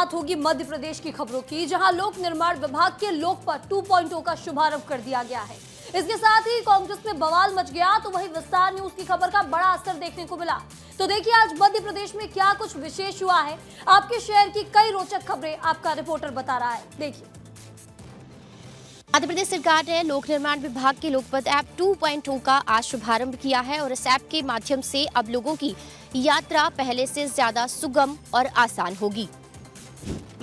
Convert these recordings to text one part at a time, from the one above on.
बात होगी मध्य प्रदेश की खबरों की, जहां लोक निर्माण विभाग के लोकपथ 2.0 का शुभारंभ कर दिया गया है। इसके साथ ही कांग्रेस में बवाल मच गया, तो वहीं विस्तार न्यूज की खबर का बड़ा असर देखने को मिला। तो देखिए आज मध्य प्रदेश में क्या कुछ विशेष हुआ है। आपके शहर की कई रोचक खबरें आपका रिपोर्टर बता रहा है, देखिए। मध्य प्रदेश सरकार ने लोक निर्माण विभाग के लोकपथ ऐप 2.0 का आज शुभारंभ किया है और इस ऐप के माध्यम से अब लोगों की यात्रा पहले से ज्यादा सुगम और आसान होगी।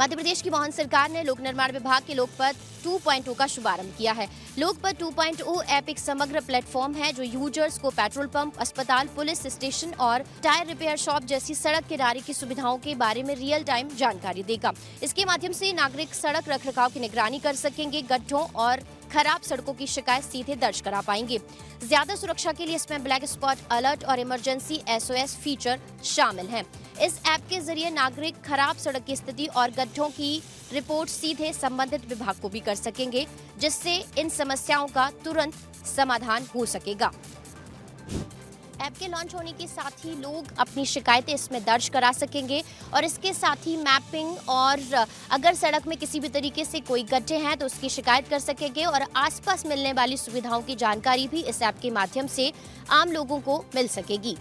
मध्य प्रदेश की मोहन सरकार ने लोक निर्माण विभाग के लोकपथ 2.0 का शुभारंभ किया है। लोकपथ 2.0 ऐप एक समग्र प्लेटफॉर्म है जो यूजर्स को पेट्रोल पंप, अस्पताल, पुलिस स्टेशन और टायर रिपेयर शॉप जैसी सड़क किनारे की सुविधाओं के बारे में रियल टाइम जानकारी देगा। इसके माध्यम से नागरिक सड़क रखरखाव की निगरानी कर सकेंगे, गड्ढों और खराब सड़कों की शिकायत सीधे दर्ज करा पाएंगे। ज्यादा सुरक्षा के लिए इसमें ब्लैक स्पॉट अलर्ट और इमरजेंसी SOS फीचर शामिल हैं। इस ऐप के जरिए नागरिक खराब सड़क की स्थिति और गड्ढों की रिपोर्ट सीधे संबंधित विभाग को भी कर सकेंगे, जिससे इन समस्याओं का तुरंत समाधान हो सकेगा। ऐप के लॉन्च होने के साथ ही लोग अपनी शिकायतें इसमें दर्ज करा सकेंगे और इसके साथ ही मैपिंग और अगर सड़क में किसी भी तरीके से कोई गड्ढे हैं तो उसकी शिकायत कर सकेंगे और आसपास मिलने वाली सुविधाओं की जानकारी भी इस ऐप के माध्यम से आम लोगों को मिल सकेगी।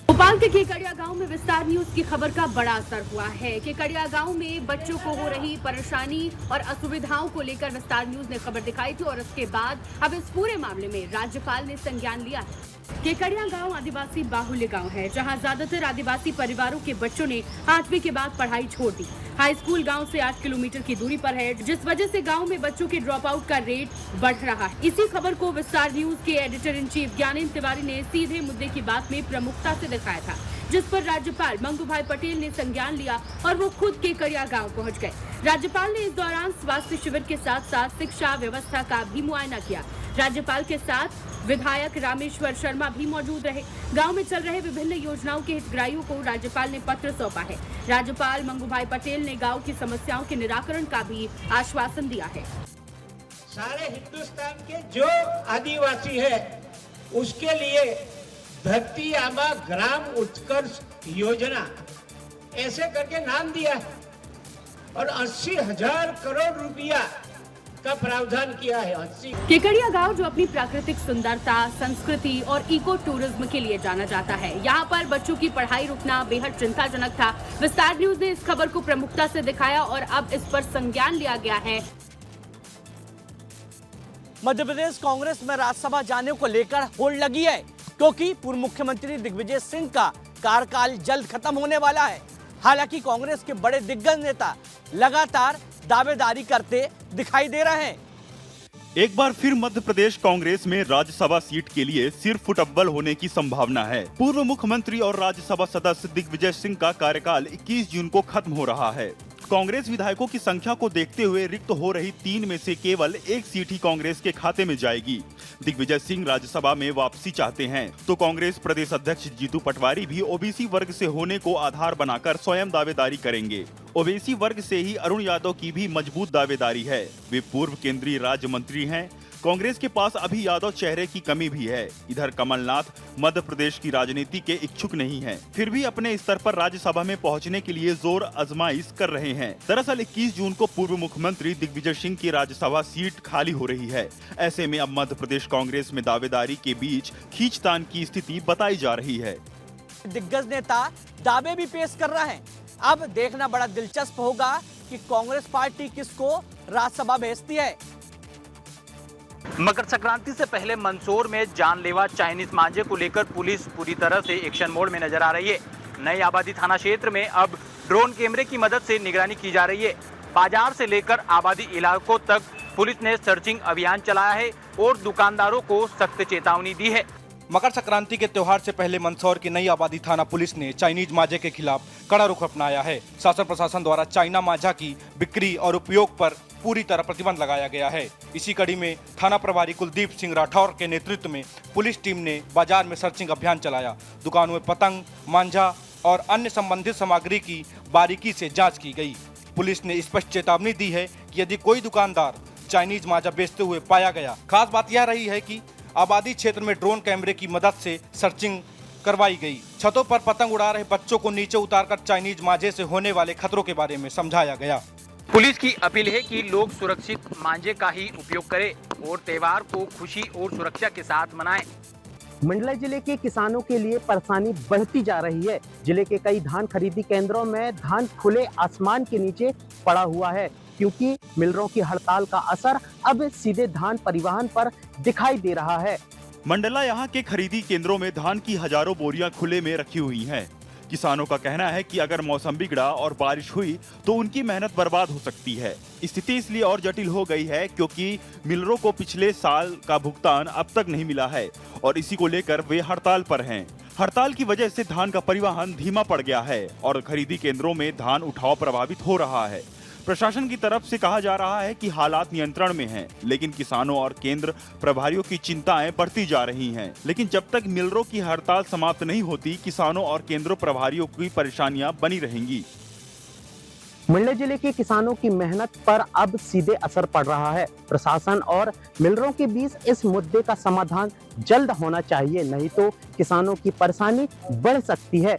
भोपाल के केकड़िया गांव में विस्तार न्यूज की खबर का बड़ा असर हुआ है। केकड़िया गांव में बच्चों को हो रही परेशानी और असुविधाओं को लेकर विस्तार न्यूज ने खबर दिखाई थी और उसके बाद अब इस पूरे मामले में राज्यपाल ने संज्ञान लिया है। केकड़िया गांव आदिवासी बाहुल्य गांव है, जहां ज्यादातर आदिवासी परिवारों के बच्चों ने 8वीं के बाद पढ़ाई छोड़ दी। हाई स्कूल गांव से 8 किलोमीटर की दूरी पर है, जिस वजह से गांव में बच्चों के ड्रॉप आउट का रेट बढ़ रहा है। इसी खबर को विस्तार न्यूज के editor in chief Gyanendra Tiwari ने सीधे मुद्दे की बात में प्रमुखता से दिखाया था, जिस पर राज्यपाल मंगूभाई पटेल ने संज्ञान लिया और वो खुद केकड़िया गाँव पहुँच गए। राज्यपाल ने इस दौरान स्वास्थ्य शिविर के साथ साथ शिक्षा व्यवस्था का भी मुआयना किया। राज्यपाल के साथ विधायक रामेश्वर शर्मा भी मौजूद रहे। गांव में चल रहे विभिन्न योजनाओं के हितग्राहियों को राज्यपाल ने पत्र सौंपा है। राज्यपाल मंगूभाई पटेल ने गांव की समस्याओं के निराकरण का भी आश्वासन दिया है। सारे हिंदुस्तान के जो आदिवासी है उसके लिए धरती आबा ग्राम उत्कर्ष योजना ऐसे करके नाम दिया है और 80,000 करोड़ रुपया का प्रावधान किया है। केकड़िया गांव जो अपनी प्राकृतिक सुंदरता, संस्कृति और इको टूरिज्म के लिए जाना जाता है, यहाँ पर बच्चों की पढ़ाई रुकना बेहद चिंताजनक था। विस्तार न्यूज ने इस खबर को प्रमुखता से दिखाया और अब इस पर संज्ञान लिया गया है। मध्य प्रदेश कांग्रेस में राज्यसभा जाने को लेकर होड़ लगी है, क्योंकि पूर्व मुख्यमंत्री दिग्विजय सिंह का कार्यकाल जल्द खत्म होने वाला है। हालांकि कांग्रेस के बड़े दिग्गज नेता लगातार दावेदारी करते दिखाई दे रहे हैं। एक बार फिर मध्य प्रदेश कांग्रेस में राज्यसभा सीट के लिए सिर फुटअव्वल होने की संभावना है। पूर्व मुख्यमंत्री और राज्यसभा सदस्य दिग्विजय सिंह का कार्यकाल 21 जून को खत्म हो रहा है। कांग्रेस विधायकों की संख्या को देखते हुए रिक्त हो रही 3 में से केवल 1 सीट ही कांग्रेस के खाते में जाएगी। दिग्विजय सिंह राज्यसभा में वापसी चाहते हैं तो कांग्रेस प्रदेश अध्यक्ष जीतू पटवारी भी ओबीसी वर्ग से होने को आधार बनाकर स्वयं दावेदारी करेंगे। ओबीसी वर्ग से ही अरुण यादव की भी मजबूत दावेदारी है। वे पूर्व केंद्रीय राज्य मंत्री हैं। कांग्रेस के पास अभी यादव चेहरे की कमी भी है। इधर कमलनाथ मध्य प्रदेश की राजनीति के इच्छुक नहीं हैं, फिर भी अपने स्तर पर राज्यसभा में पहुंचने के लिए जोर आजमाइश कर रहे हैं। दरअसल 21 जून को पूर्व मुख्यमंत्री दिग्विजय सिंह की राज्यसभा सीट खाली हो रही है। ऐसे में अब मध्य प्रदेश कांग्रेस में दावेदारी के बीच खींचतान की स्थिति बताई जा रही है। दिग्गज नेता दावे भी पेश कर रहे हैं। अब देखना बड़ा दिलचस्प होगा कि कांग्रेस पार्टी किसको राज्यसभा भेजती है। मकर संक्रांति से पहले मंदसौर में जानलेवा चाइनीज मांझे को लेकर पुलिस पूरी तरह से एक्शन मोड में नजर आ रही है। नई आबादी थाना क्षेत्र में अब ड्रोन कैमरे की मदद से निगरानी की जा रही है। बाजार से लेकर आबादी इलाकों तक पुलिस ने सर्चिंग अभियान चलाया है और दुकानदारों को सख्त चेतावनी दी है। मकर संक्रांति के त्योहार से पहले मंदसौर की नई आबादी थाना पुलिस ने चाइनीज मांझे के खिलाफ कड़ा रुख अपनाया है। शासन प्रशासन द्वारा चाइना मांझा की बिक्री और उपयोग पर पूरी तरह प्रतिबंध लगाया गया है। इसी कड़ी में थाना प्रभारी कुलदीप सिंह राठौर के नेतृत्व में पुलिस टीम ने बाजार में सर्चिंग अभियान चलाया। दुकानों में पतंग, मांझा और अन्य संबंधित सामग्री की बारीकी से जांच की गई। पुलिस ने स्पष्ट चेतावनी दी है कि यदि कोई दुकानदार चाइनीज मांझा बेचते हुए पाया गया, खास बात यह रही है कि आबादी क्षेत्र में ड्रोन कैमरे की मदद से सर्चिंग करवाई गई। छतों पर पतंग उड़ा रहे बच्चों को नीचे उतारकर चाइनीज मांझे से होने वाले खतरों के बारे में समझाया गया। पुलिस की अपील है कि लोग सुरक्षित मांझे का ही उपयोग करें और त्योहार को खुशी और सुरक्षा के साथ मनाएं। मंडला जिले के किसानों के लिए परेशानी बढ़ती जा रही है। जिले के कई धान खरीदी केंद्रों में धान खुले आसमान के नीचे पड़ा हुआ है, क्योंकि मिलरों की हड़ताल का असर अब सीधे धान परिवहन पर दिखाई दे रहा है। मंडला यहाँ के खरीदी केंद्रों में धान की हजारों बोरियां खुले में रखी हुई हैं। किसानों का कहना है कि अगर मौसम बिगड़ा और बारिश हुई तो उनकी मेहनत बर्बाद हो सकती है। स्थिति इसलिए और जटिल हो गई है क्योंकि मिलरों को पिछले साल का भुगतान अब तक नहीं मिला है और इसी को लेकर वे हड़ताल पर हैं। हड़ताल की वजह से धान का परिवहन धीमा पड़ गया है और खरीदी केंद्रों में धान उठाव प्रभावित हो रहा है। प्रशासन की तरफ से कहा जा रहा है कि हालात नियंत्रण में हैं, लेकिन किसानों और केंद्र प्रभारियों की चिंताएं बढ़ती जा रही हैं। लेकिन जब तक मिलरों की हड़ताल समाप्त नहीं होती, किसानों और केंद्र प्रभारियों की परेशानियां बनी रहेंगी। मंडला जिले के किसानों की मेहनत पर अब सीधे असर पड़ रहा है। प्रशासन और मिलरों के बीच इस मुद्दे का समाधान जल्द होना चाहिए, नहीं तो किसानों की परेशानी बढ़ सकती है।